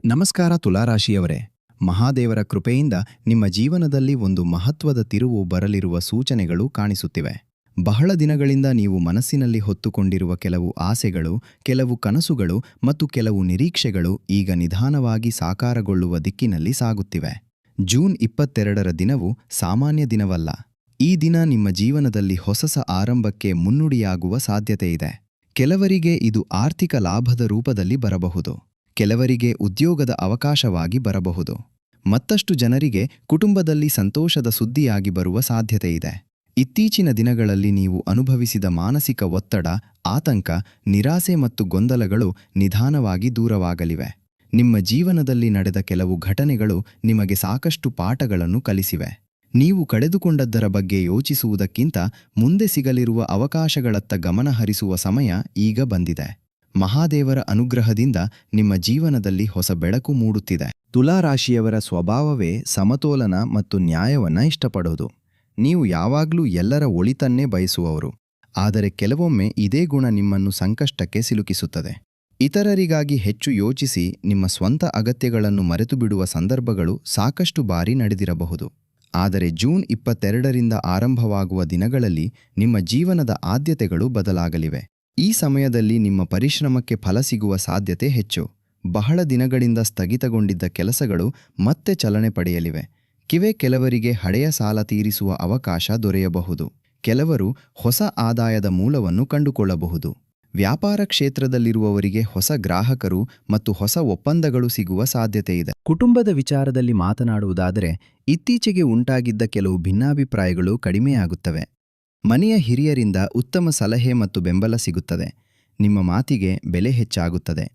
ನಮಸ್ಕಾರ ತುಲಾರಾಶಿಯವರೇ. ಮಹಾದೇವರ ಕೃಪೆಯಿಂದ ನಿಮ್ಮ ಜೀವನದಲ್ಲಿ ಒಂದು ಮಹತ್ವದ ತಿರುವು ಬರಲಿರುವ ಸೂಚನೆಗಳು ಕಾಣಿಸುತ್ತಿವೆ. ಬಹಳ ದಿನಗಳಿಂದ ನೀವು ಮನಸ್ಸಿನಲ್ಲಿ ಹೊತ್ತುಕೊಂಡಿರುವ ಕೆಲವು ಆಸೆಗಳು, ಕೆಲವು ಕನಸುಗಳು ಮತ್ತು ಕೆಲವು ನಿರೀಕ್ಷೆಗಳು ಈಗ ನಿಧಾನವಾಗಿ ಸಾಕಾರಗೊಳ್ಳುವ ದಿಕ್ಕಿನಲ್ಲಿ ಸಾಗುತ್ತಿವೆ. ಜೂನ್ 22ರ ದಿನವು ಸಾಮಾನ್ಯ ದಿನವಲ್ಲ. ಈ ದಿನ ನಿಮ್ಮ ಜೀವನದಲ್ಲಿ ಹೊಸ ಆರಂಭಕ್ಕೆ ಮುನ್ನುಡಿಯಾಗುವ ಸಾಧ್ಯತೆಯಿದೆ. ಕೆಲವರಿಗೆ ಇದು ಆರ್ಥಿಕ ಲಾಭದ ರೂಪದಲ್ಲಿ ಬರಬಹುದು. ಕೆಲವರಿಗೆ ಉದ್ಯೋಗದ ಅವಕಾಶವಾಗಿ ಬರಬಹುದು. ಮತ್ತಷ್ಟು ಜನರಿಗೆ ಕುಟುಂಬದಲ್ಲಿ ಸಂತೋಷದ ಸುದ್ದಿಯಾಗಿ ಬರುವ ಸಾಧ್ಯತೆಯಿದೆ. ಇತ್ತೀಚಿನ ದಿನಗಳಲ್ಲಿ ನೀವು ಅನುಭವಿಸಿದ ಮಾನಸಿಕ ಒತ್ತಡ, ಆತಂಕ, ನಿರಾಸೆ ಮತ್ತು ಗೊಂದಲಗಳು ನಿಧಾನವಾಗಿ ದೂರವಾಗಲಿವೆ. ನಿಮ್ಮ ಜೀವನದಲ್ಲಿ ನಡೆದ ಕೆಲವು ಘಟನೆಗಳು ನಿಮಗೆ ಸಾಕಷ್ಟು ಪಾಠಗಳನ್ನು ಕಲಿಸಿವೆ. ನೀವು ಕಳೆದುಕೊಂಡದ್ದರ ಬಗ್ಗೆ ಯೋಚಿಸುವುದಕ್ಕಿಂತ ಮುಂದೆ ಸಿಗಲಿರುವ ಅವಕಾಶಗಳತ್ತ ಗಮನ ಹರಿಸುವ ಸಮಯ ಈಗ ಬಂದಿದೆ. ಮಹಾದೇವರ ಅನುಗ್ರಹದಿಂದ ನಿಮ್ಮ ಜೀವನದಲ್ಲಿ ಹೊಸ ಬೆಳಕು ಮೂಡುತ್ತಿದೆ. ತುಲಾರಾಶಿಯವರ ಸ್ವಭಾವವೇ ಸಮತೋಲನ ಮತ್ತು ನ್ಯಾಯವನ್ನ ಇಷ್ಟಪಡೋದು. ನೀವು ಯಾವಾಗಲೂ ಎಲ್ಲರ ಒಳಿತನ್ನೇ ಬಯಸುವವರು. ಆದರೆ ಕೆಲವೊಮ್ಮೆ ಇದೇ ಗುಣ ನಿಮ್ಮನ್ನು ಸಂಕಷ್ಟಕ್ಕೆ ಸಿಲುಕಿಸುತ್ತದೆ. ಇತರರಿಗಾಗಿ ಹೆಚ್ಚು ಯೋಚಿಸಿ ನಿಮ್ಮ ಸ್ವಂತ ಅಗತ್ಯಗಳನ್ನು ಮರೆತು ಬಿಡುವ ಸಂದರ್ಭಗಳು ಸಾಕಷ್ಟು ಬಾರಿ ನಡೆದಿರಬಹುದು. ಆದರೆ ಜೂನ್ 22ರಿಂದ ಆರಂಭವಾಗುವ ದಿನಗಳಲ್ಲಿ ನಿಮ್ಮ ಜೀವನದ ಆದ್ಯತೆಗಳು ಬದಲಾಗಲಿವೆ. ಈ ಸಮಯದಲ್ಲಿ ನಿಮ್ಮ ಪರಿಶ್ರಮಕ್ಕೆ ಫಲ ಸಿಗುವ ಸಾಧ್ಯತೆ ಹೆಚ್ಚು. ಬಹಳ ದಿನಗಳಿಂದ ಸ್ಥಗಿತಗೊಂಡಿದ್ದ ಕೆಲಸಗಳು ಮತ್ತೆ ಚಲನೆ ಪಡೆಯಲಿವೆ. ಕೆಲವರಿಗೆ ಹಳೆಯ ಸಾಲ ತೀರಿಸುವ ಅವಕಾಶ ದೊರೆಯಬಹುದು. ಕೆಲವರು ಹೊಸ ಆದಾಯದ ಮೂಲವನ್ನು ಕಂಡುಕೊಳ್ಳಬಹುದು. ವ್ಯಾಪಾರ ಕ್ಷೇತ್ರದಲ್ಲಿರುವವರಿಗೆ ಹೊಸ ಗ್ರಾಹಕರು ಮತ್ತು ಹೊಸ ಒಪ್ಪಂದಗಳು ಸಿಗುವ ಸಾಧ್ಯತೆಯಿದೆ. ಕುಟುಂಬದ ವಿಚಾರದಲ್ಲಿ ಮಾತನಾಡುವುದಾದರೆ, ಇತ್ತೀಚೆಗೆ ಉಂಟಾಗಿದ್ದ ಕೆಲವು ಭಿನ್ನಾಭಿಪ್ರಾಯಗಳು ಕಡಿಮೆಯಾಗುತ್ತವೆ. ಮನೆಯ ಹಿರಿಯರಿಂದ ಉತ್ತಮ ಸಲಹೆ ಮತ್ತು ಬೆಂಬಲ ಸಿಗುತ್ತದೆ. ನಿಮ್ಮ ಮಾತಿಗೆ ಬೆಲೆ ಹೆಚ್ಚಾಗುತ್ತದೆ.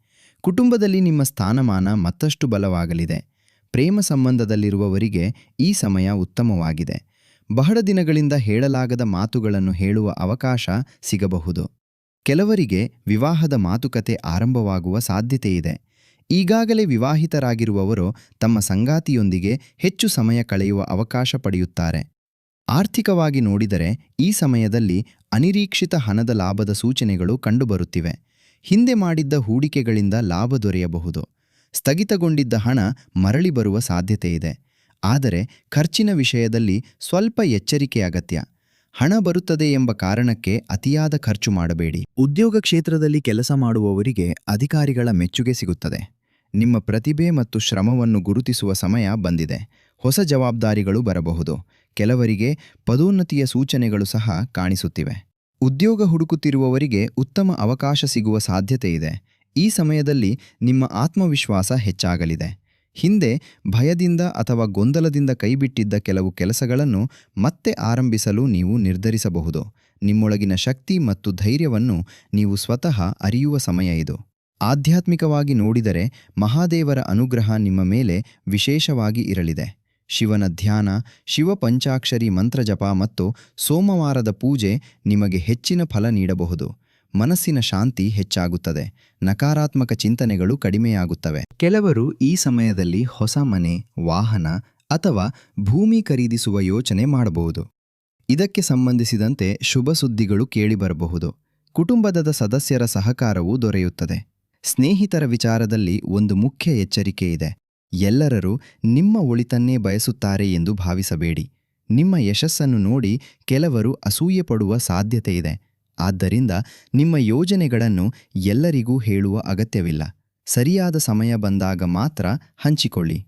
ಕುಟುಂಬದಲ್ಲಿ ನಿಮ್ಮ ಸ್ಥಾನಮಾನ ಮತ್ತಷ್ಟು ಬಲವಾಗಲಿದೆ. ಪ್ರೇಮ ಸಂಬಂಧದಲ್ಲಿರುವವರಿಗೆ ಈ ಸಮಯ ಉತ್ತಮವಾಗಿದೆ. ಬಹಳ ದಿನಗಳಿಂದ ಹೇಳಲಾಗದ ಮಾತುಗಳನ್ನು ಹೇಳುವ ಅವಕಾಶ ಸಿಗಬಹುದು. ಕೆಲವರಿಗೆ ವಿವಾಹದ ಮಾತುಕತೆ ಆರಂಭವಾಗುವ ಸಾಧ್ಯತೆಯಿದೆ. ಈಗಾಗಲೇ ವಿವಾಹಿತರಾಗಿರುವವರು ತಮ್ಮ ಸಂಗಾತಿಯೊಂದಿಗೆ ಹೆಚ್ಚು ಸಮಯ ಕಳೆಯುವ ಅವಕಾಶ ಪಡೆಯುತ್ತಾರೆ. ಆರ್ಥಿಕವಾಗಿ ನೋಡಿದರೆ ಈ ಸಮಯದಲ್ಲಿ ಅನಿರೀಕ್ಷಿತ ಹಣದ ಲಾಭದ ಸೂಚನೆಗಳು ಕಂಡುಬರುತ್ತಿವೆ. ಹಿಂದೆ ಮಾಡಿದ್ದ ಹೂಡಿಕೆಗಳಿಂದ ಲಾಭ ದೊರೆಯಬಹುದು. ಸ್ಥಗಿತಗೊಂಡಿದ್ದ ಹಣ ಮರಳಿ ಬರುವ ಸಾಧ್ಯತೆಯಿದೆ. ಆದರೆ ಖರ್ಚಿನ ವಿಷಯದಲ್ಲಿ ಸ್ವಲ್ಪ ಎಚ್ಚರಿಕೆ ಅಗತ್ಯ. ಹಣ ಬರುತ್ತದೆ ಎಂಬ ಕಾರಣಕ್ಕೆ ಅತಿಯಾದ ಖರ್ಚು ಮಾಡಬೇಡಿ. ಉದ್ಯೋಗ ಕ್ಷೇತ್ರದಲ್ಲಿ ಕೆಲಸ ಮಾಡುವವರಿಗೆ ಅಧಿಕಾರಿಗಳ ಮೆಚ್ಚುಗೆ ಸಿಗುತ್ತದೆ. ನಿಮ್ಮ ಪ್ರತಿಭೆ ಮತ್ತು ಶ್ರಮವನ್ನು ಗುರುತಿಸುವ ಸಮಯ ಬಂದಿದೆ. ಹೊಸ ಜವಾಬ್ದಾರಿಗಳು ಬರಬಹುದು. ಕೆಲವರಿಗೆ ಪದೋನ್ನತಿಯ ಸೂಚನೆಗಳು ಸಹ ಕಾಣಿಸುತ್ತಿವೆ. ಉದ್ಯೋಗ ಹುಡುಕುತ್ತಿರುವವರಿಗೆ ಉತ್ತಮ ಅವಕಾಶ ಸಿಗುವ ಸಾಧ್ಯತೆಯಿದೆ. ಈ ಸಮಯದಲ್ಲಿ ನಿಮ್ಮ ಆತ್ಮವಿಶ್ವಾಸ ಹೆಚ್ಚಾಗಲಿದೆ. ಹಿಂದೆ ಭಯದಿಂದ ಅಥವಾ ಗೊಂದಲದಿಂದ ಕೈಬಿಟ್ಟಿದ್ದ ಕೆಲವು ಕೆಲಸಗಳನ್ನು ಮತ್ತೆ ಆರಂಭಿಸಲು ನೀವು ನಿರ್ಧರಿಸಬಹುದು. ನಿಮ್ಮೊಳಗಿನ ಶಕ್ತಿ ಮತ್ತು ಧೈರ್ಯವನ್ನು ನೀವು ಸ್ವತಃ ಅರಿಯುವ ಸಮಯ ಇದು. ಆಧ್ಯಾತ್ಮಿಕವಾಗಿ ನೋಡಿದರೆ ಮಹಾದೇವರ ಅನುಗ್ರಹ ನಿಮ್ಮ ಮೇಲೆ ವಿಶೇಷವಾಗಿ ಇರಲಿದೆ. ಶಿವನ ಧ್ಯಾನ, ಶಿವ ಪಂಚಾಕ್ಷರಿ ಮಂತ್ರಜಪ ಮತ್ತು ಸೋಮವಾರದ ಪೂಜೆ ನಿಮಗೆ ಹೆಚ್ಚಿನ ಫಲ ನೀಡಬಹುದು. ಮನಸ್ಸಿನ ಶಾಂತಿ ಹೆಚ್ಚಾಗುತ್ತದೆ. ನಕಾರಾತ್ಮಕ ಚಿಂತನೆಗಳು ಕಡಿಮೆಯಾಗುತ್ತವೆ. ಕೆಲವರು ಈ ಸಮಯದಲ್ಲಿ ಹೊಸ ಮನೆ, ವಾಹನ ಅಥವಾ ಭೂಮಿ ಖರೀದಿಸುವ ಯೋಚನೆ ಮಾಡಬಹುದು. ಇದಕ್ಕೆ ಸಂಬಂಧಿಸಿದಂತೆ ಶುಭ ಸುದ್ದಿಗಳು ಕೇಳಿಬರಬಹುದು. ಕುಟುಂಬದ ಸದಸ್ಯರ ಸಹಕಾರವೂ ದೊರೆಯುತ್ತದೆ. ಸ್ನೇಹಿತರ ವಿಚಾರದಲ್ಲಿ ಒಂದು ಮುಖ್ಯ ಎಚ್ಚರಿಕೆ ಇದೆ. ಎಲ್ಲರೂ ನಿಮ್ಮ ಒಳಿತನ್ನೇ ಬಯಸುತ್ತಾರೆ ಎಂದು ಭಾವಿಸಬೇಡಿ. ನಿಮ್ಮ ಯಶಸ್ಸನ್ನು ನೋಡಿ ಕೆಲವರು ಅಸೂಯೆ ಪಡುವ ಸಾಧ್ಯತೆಯಿದೆ. ಆದ್ದರಿಂದ ನಿಮ್ಮ ಯೋಜನೆಗಳನ್ನು ಎಲ್ಲರಿಗೂ ಹೇಳುವ ಅಗತ್ಯವಿಲ್ಲ. ಸರಿಯಾದ ಸಮಯ ಬಂದಾಗ ಮಾತ್ರ ಹಂಚಿಕೊಳ್ಳಿ.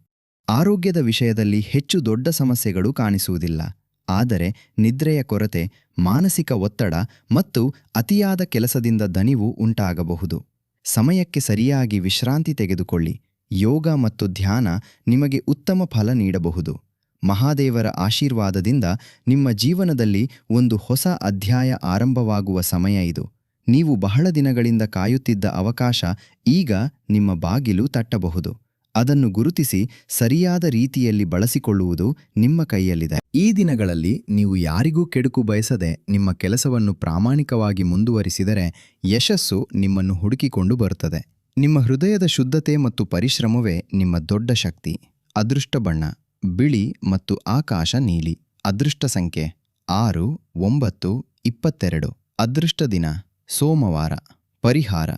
ಆರೋಗ್ಯದ ವಿಷಯದಲ್ಲಿ ಹೆಚ್ಚು ದೊಡ್ಡ ಸಮಸ್ಯೆಗಳು ಕಾಣಿಸುವುದಿಲ್ಲ. ಆದರೆ ನಿದ್ರೆಯ ಕೊರತೆ, ಮಾನಸಿಕ ಒತ್ತಡ ಮತ್ತು ಅತಿಯಾದ ಕೆಲಸದಿಂದ ದಣಿವು ಉಂಟಾಗಬಹುದು. ಸಮಯಕ್ಕೆ ಸರಿಯಾಗಿ ವಿಶ್ರಾಂತಿ ತೆಗೆದುಕೊಳ್ಳಿ. ಯೋಗ ಮತ್ತು ಧ್ಯಾನ ನಿಮಗೆ ಉತ್ತಮ ಫಲ ನೀಡಬಹುದು. ಮಹಾದೇವರ ಆಶೀರ್ವಾದದಿಂದ ನಿಮ್ಮ ಜೀವನದಲ್ಲಿ ಒಂದು ಹೊಸ ಅಧ್ಯಾಯ ಆರಂಭವಾಗುವ ಸಮಯ ಇದು. ನೀವು ಬಹಳ ದಿನಗಳಿಂದ ಕಾಯುತ್ತಿದ್ದ ಅವಕಾಶ ಈಗ ನಿಮ್ಮ ಬಾಗಿಲು ತಟ್ಟಬಹುದು. ಅದನ್ನು ಗುರುತಿಸಿ ಸರಿಯಾದ ರೀತಿಯಲ್ಲಿ ಬಳಸಿಕೊಳ್ಳುವುದು ನಿಮ್ಮ ಕೈಯಲ್ಲಿದೆ. ಈ ದಿನಗಳಲ್ಲಿ ನೀವು ಯಾರಿಗೂ ಕೆಡುಕು ಬಯಸದೆ ನಿಮ್ಮ ಕೆಲಸವನ್ನು ಪ್ರಾಮಾಣಿಕವಾಗಿ ಮುಂದುವರಿಸಿದರೆ ಯಶಸ್ಸು ನಿಮ್ಮನ್ನು ಹುಡುಕಿಕೊಂಡು ಬರುತ್ತದೆ. ನಿಮ್ಮ ಹೃದಯದ ಶುದ್ಧತೆ ಮತ್ತು ಪರಿಶ್ರಮವೇ ನಿಮ್ಮ ದೊಡ್ಡ ಶಕ್ತಿ. ಅದೃಷ್ಟ ಬಣ್ಣ ಬಿಳಿ ಮತ್ತು ಆಕಾಶ ನೀಲಿ. ಅದೃಷ್ಟ ಸಂಖ್ಯೆ 6, 9, 22. ಅದೃಷ್ಟ ದಿನ ಸೋಮವಾರ. ಪರಿಹಾರ: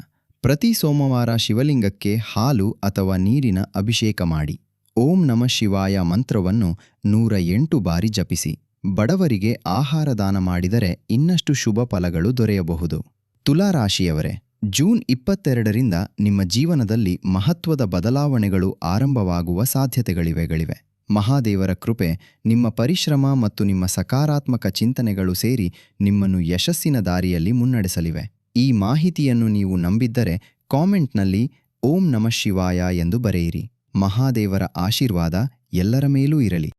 ಪ್ರತಿ ಸೋಮವಾರ ಶಿವಲಿಂಗಕ್ಕೆ ಹಾಲು ಅಥವಾ ನೀರಿನ ಅಭಿಷೇಕ ಮಾಡಿ. ಓಂ ನಮಃ ಶಿವಾಯ ಮಂತ್ರವನ್ನು 108 ಬಾರಿ ಜಪಿಸಿ. ಬಡವರಿಗೆ ಆಹಾರ ದಾನ ಮಾಡಿದರೆ ಇನ್ನಷ್ಟು ಶುಭ ಫಲಗಳು ದೊರೆಯಬಹುದು. ತುಲಾ ರಾಶಿಯವರೇ, ಜೂನ್ 22ರಿಂದ ನಿಮ್ಮ ಜೀವನದಲ್ಲಿ ಮಹತ್ವದ ಬದಲಾವಣೆಗಳು ಆರಂಭವಾಗುವ ಸಾಧ್ಯತೆಗಳಿವೆ. ಮಹಾದೇವರ ಕೃಪೆ, ನಿಮ್ಮ ಪರಿಶ್ರಮ ಮತ್ತು ನಿಮ್ಮ ಸಕಾರಾತ್ಮಕ ಚಿಂತನೆಗಳು ಸೇರಿ ನಿಮ್ಮನ್ನು ಯಶಸ್ಸಿನ ದಾರಿಯಲ್ಲಿ ಮುನ್ನಡೆಸಲಿವೆ. ಈ ಮಾಹಿತಿಯನ್ನು ನೀವು ನಂಬಿದ್ದರೆ ಕಾಮೆಂಟ್ನಲ್ಲಿ ಓಂ ನಮಃ ಶಿವಾಯ ಎಂದು ಬರೆಯಿರಿ. ಮಹಾದೇವರ ಆಶೀರ್ವಾದ ಎಲ್ಲರ ಮೇಲೂ ಇರಲಿ.